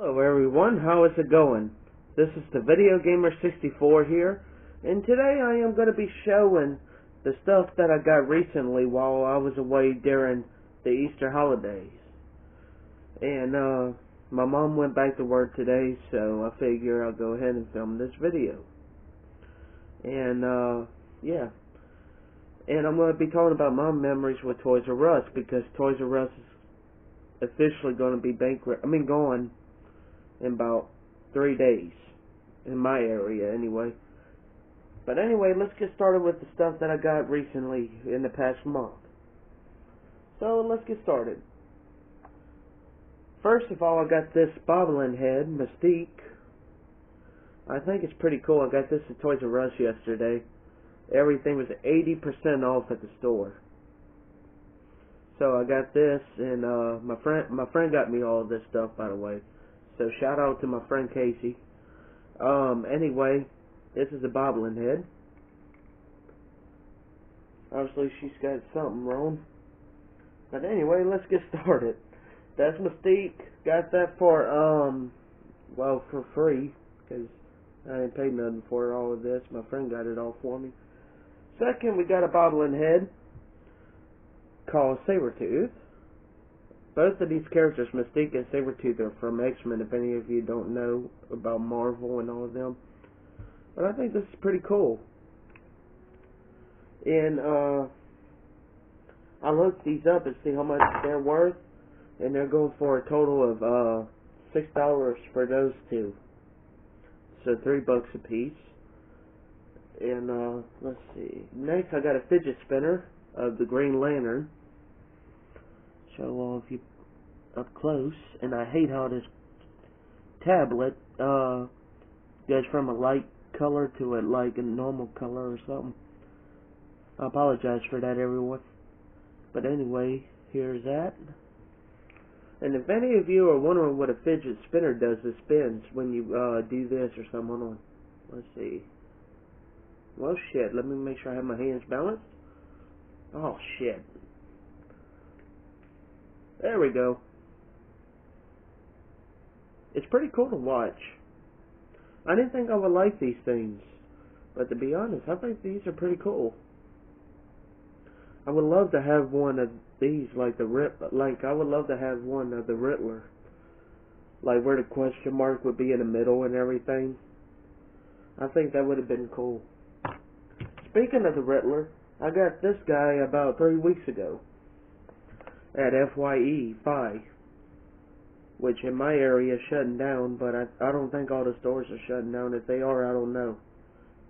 Hello everyone, how is it going? This is the Video Gamer 64 here, and today I am going to be showing the stuff that I got recently while I was away during the Easter holidays. And my mom went back to work today, so I figure I'll go ahead and film this video. And yeah, and I'm going to be talking about my memories with Toys R Us, because Toys R Us is officially going to be gone in about 3 days, in my area anyway. But anyway, let's get started with the stuff that I got recently in the past month. So let's get started. First of all, I got this bobblehead head, Mystique. I think it's pretty cool. I got this at Toys R Us yesterday. Everything was 80% off at the store. So I got this, and my friend got me all of this stuff, by the way. So shout out to my friend Casey. Anyway, this is a bobblehead head. Obviously she's got something wrong. But anyway, let's get started. That's Mystique. Got that for, well, for free, because I ain't paid nothing for all of this. My friend got it all for me. Second, we got a bobblehead head called Sabretooth. Both of these characters, Mystique and Sabretooth, are from X-Men, if any of you don't know about Marvel and all of them. But I think this is pretty cool. And I looked these up and see how much they're worth, and they're going for a total of $6 for those two. So $3 a piece. And let's see. Next, I got a fidget spinner of the Green Lantern. Show all of you up close. And I hate how this tablet goes from a light color to a normal color or something. I apologize for that, everyone. But anyway, here's that. And if any of you are wondering what a fidget spinner does, it spins when you do this or something. Hold on. Let's see. Well, shit. Let me make sure I have my hands balanced. Oh, shit. There we go. It's pretty cool to watch. I didn't think I would like these things, but to be honest, I think these are pretty cool. I would love to have one of these, I would love to have one of the Riddler, like where the question mark would be in the middle and everything. I think that would have been cool. Speaking of the Riddler, I got this guy about 3 weeks ago at FYE 5, which in my area is shutting down, but I don't think all the stores are shutting down. If they are, I don't know.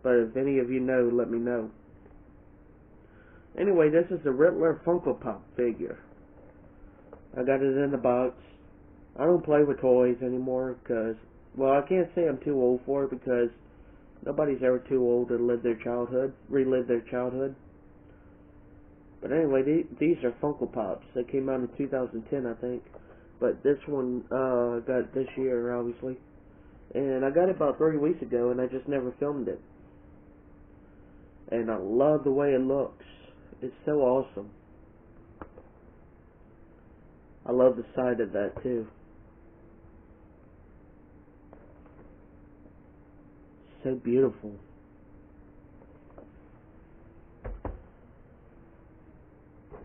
But if any of you know, let me know. Anyway, this is the Riddler Funko Pop figure. I got it in the box. I don't play with toys anymore because, well, I can't say I'm too old for it, because nobody's ever too old to relive their childhood. But anyway, these are Funko Pops. They came out in 2010, I think. But this one got this year, obviously. And I got it about 3 weeks ago, and I just never filmed it. And I love the way it looks. It's so awesome. I love the side of that, too. So beautiful.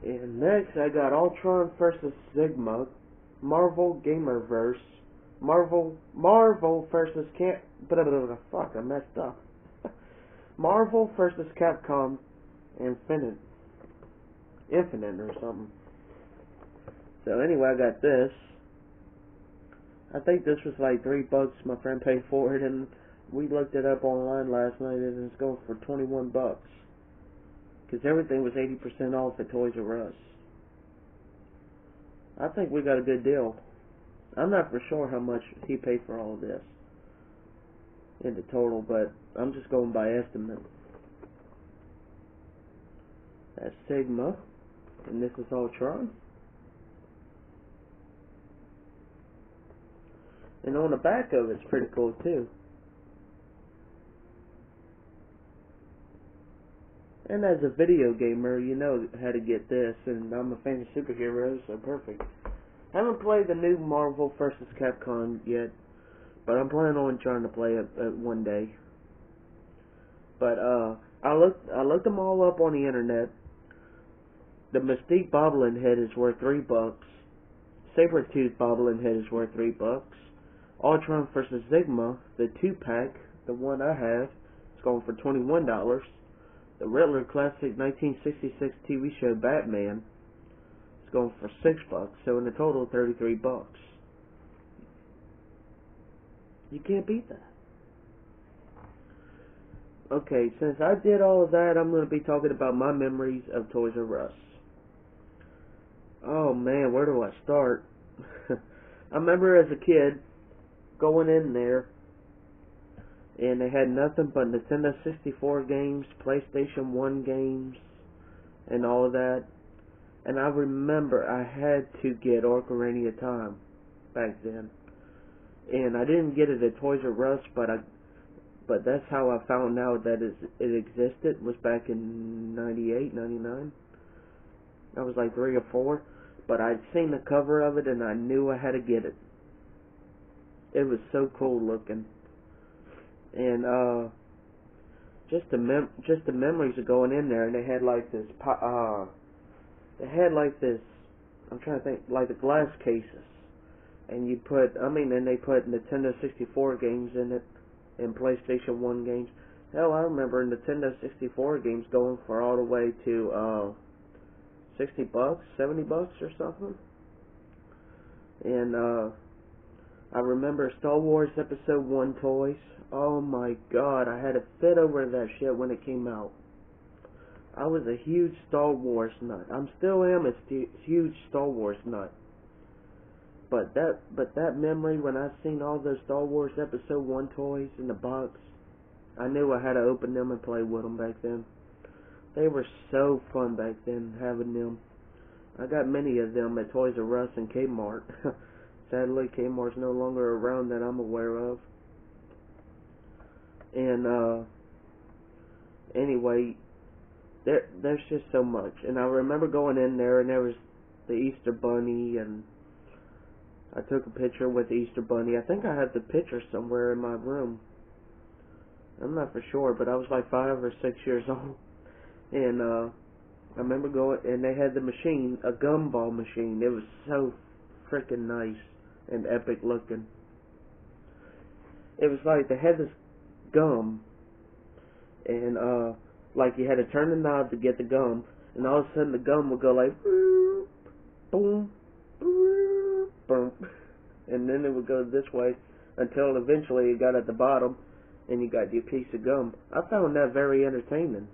And next, I got Ultron vs. Sigma, Marvel Gamerverse, Marvel vs. Fuck, I messed up. Marvel vs. Capcom Infinite or something. So anyway, I got this. I think this was like $3. My friend paid for it, and we looked it up online last night, and it's going for $21. Because everything was 80% off at Toys R Us. I think we got a good deal. I'm not for sure how much he paid for all of this in the total, but I'm just going by estimate. That's Sigma, and this is Ultron. And on the back of it's pretty cool too. And as a video gamer, you know how to get this, and I'm a fan of superheroes, so perfect. Haven't played the new Marvel vs. Capcom yet, but I'm planning on trying to play it one day. But I looked them all up on the internet. The Mystique bobblehead head is worth $3. Sabretooth bobblehead head is worth $3. Ultron vs. Sigma, the 2-pack, the one I have, is going for $21. The Riddler Classic 1966 TV show Batman is going for $6. So in a total, $33. You can't beat that. Okay, since I did all of that, I'm going to be talking about my memories of Toys R Us. Oh man, where do I start? I remember as a kid going in there, and they had nothing but Nintendo 64 games, PlayStation 1 games, and all of that. And I remember I had to get Ocarina of Time back then. And I didn't get it at Toys R Us, but that's how I found out that it existed, was back in 98, 99. I was like 3 or 4, but I'd seen the cover of it and I knew I had to get it. It was so cool looking. And just the memories of going in there, and they had like this I'm trying to think, like the glass cases. And they put Nintendo 64 games in it, and PlayStation 1 games. Hell, I remember Nintendo 64 games going for all the way to $60, $70 or something. And I remember Star Wars Episode 1 toys. Oh my god, I had a fit over that shit when it came out. I was a huge Star Wars nut. I still am a huge Star Wars nut. But that memory when I seen all those Star Wars Episode 1 toys in the box, I knew I had to open them and play with them back then. They were so fun back then, having them. I got many of them at Toys R Us and Kmart. Sadly, Kmart's no longer around that I'm aware of. And anyway, there's just so much. And I remember going in there, and there was the Easter Bunny, and I took a picture with the Easter Bunny. I think I have the picture somewhere in my room. I'm not for sure, but I was like 5 or 6 years old. And I remember going, and they had the machine, a gumball machine. It was so freaking nice and epic looking. It was like they had this gum, and like you had to turn the knob to get the gum, and all of a sudden the gum would go like boom, boom, boom, and then it would go this way until eventually it got at the bottom, and you got your piece of gum. I found that very entertaining.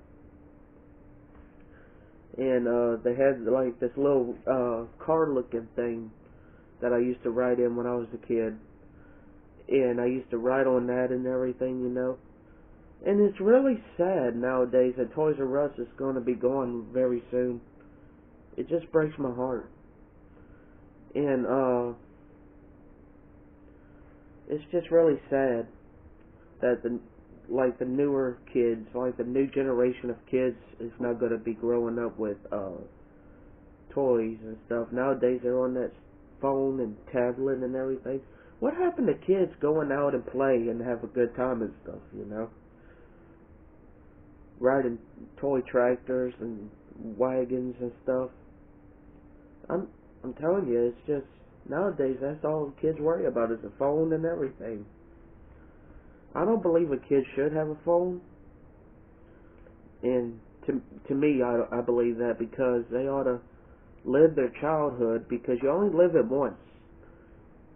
And they had like this little car-looking thing that I used to ride in when I was a kid, and I used to ride on that and everything, you know. And it's really sad nowadays that Toys R Us is going to be gone very soon. It just breaks my heart. And it's just really sad that the newer kids, like the new generation of kids, is not going to be growing up with toys and stuff. Nowadays they're on that phone and tablet and everything. What happened to kids going out and play and have a good time and stuff, you know? Riding toy tractors and wagons and stuff. I'm telling you, it's just nowadays that's all kids worry about is a phone and everything. I don't believe a kid should have a phone, and to me, I believe that because they ought to live their childhood, because you only live it once.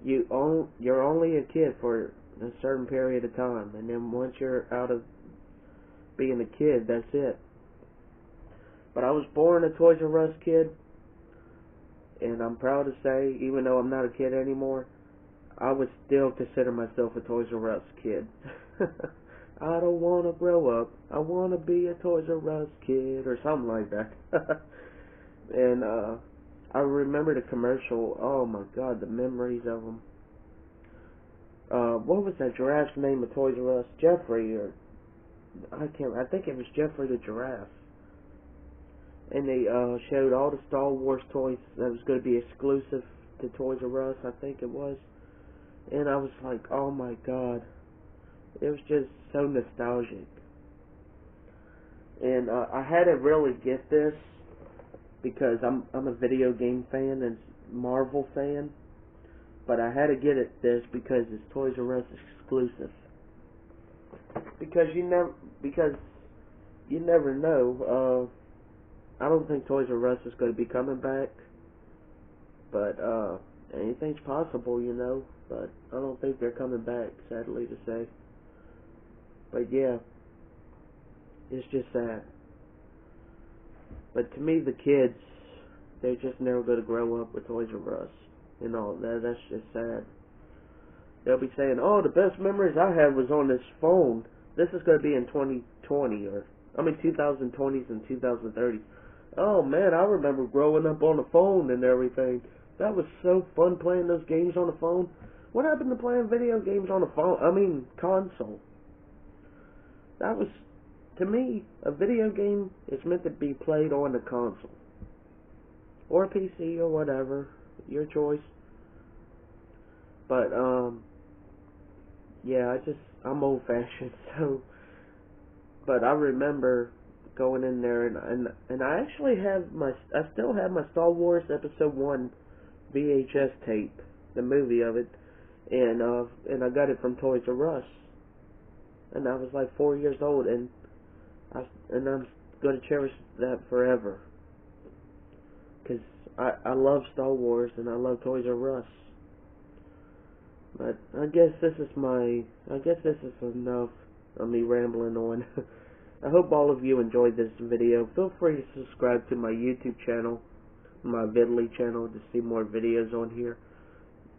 You're only a kid for a certain period of time, and then once you're out of being a kid, that's it. But I was born a Toys R Us kid, and I'm proud to say, even though I'm not a kid anymore, I would still consider myself a Toys R Us kid. I don't want to grow up. I want to be a Toys R Us kid, or something like that. And I remember the commercial. Oh my God, the memories of them. What was that giraffe's name of Toys R Us? Jeffrey, or I think it was Jeffrey the giraffe. And they showed all the Star Wars toys that was going to be exclusive to Toys R Us, I think it was, and I was like, oh my god, it was just so nostalgic. And I had to really get this because I'm a video game fan and Marvel fan, but I had to get this because it's Toys R Us exclusive. Because you never know. I don't think Toys R Us is going to be coming back, but anything's possible, you know. But I don't think they're coming back, sadly to say. But yeah, it's just sad. But to me, the kids, they're just never going to grow up with Toys R Us and all that. That's just sad. They'll be saying, oh, the best memories I had was on this phone. This is going to be in 2020, 2020s and 2030s. Oh man, I remember growing up on the phone and everything. That was so fun playing those games on the phone. What happened to playing video games on the phone? Console. That was, to me, a video game is meant to be played on the console. Or a PC or whatever. Your choice. But, yeah, I'm old fashioned, so, but I remember going in there and I actually I still have my Star Wars Episode 1 VHS tape, the movie of it, and I got it from Toys R Us, and I was like 4 years old, and I'm going to cherish that forever, because I love Star Wars and I love Toys R Us. But I guess this is enough of me rambling on. I hope all of you enjoyed this video. Feel free to subscribe to my YouTube channel, my Vidly channel, to see more videos on here.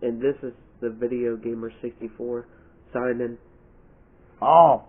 And this is the Video Gamer 64 signing off.